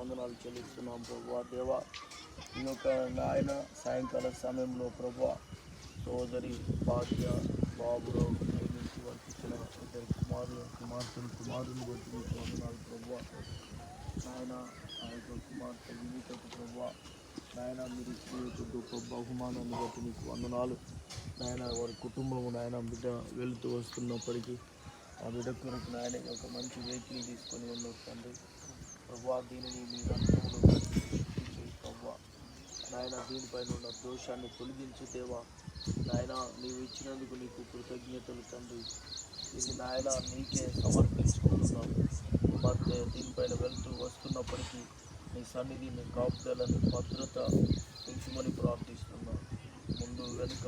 వందనాలు చెల్లిస్తున్నాం ప్రభువా. దేవా ఈ యొక్క నాయన సాయంకాల సమయంలో ప్రభువా సోదరి భాగ్య బాబురావు నుంచి వర్తించిన ఇద్దరు కుమారుని బట్టి మీకు వందనాలు ప్రభువా. నాయన ఆ యొక్క కుమార్తె వినీతకు ప్రభువా నాయన మీరు ఇచ్చిన గొప్ప బహుమానాన్ని బట్టి మీకు వందనాలు. నాయన వారి కుటుంబము నాయన బిడ్డ వెళుతూ వస్తున్నప్పటికీ ఆ బిడ్డ కొరకు నాయన ఒక మంచి వెహికల్ తీసుకొని వెళ్ళొస్తుంది ప్రభువా. దీనిని మీ రక్తంలో చేయి ప్రభువా. నాయన దీనిపైన ఉన్న దోషాన్ని తొలగించి దేవా నాయన నీవు ఇచ్చినందుకు నీకు కృతజ్ఞతలు తండ్రి. ఇది నాయన నీకే సమర్పించుకుంటున్నాం. కుమార్తె దీనిపైన వెళ్తూ వస్తున్నప్పటికీ నీ సన్నిధి నీ కాపుదలని భద్రత ఉంచమని ప్రార్థిస్తున్నాం. ముందు వెనుక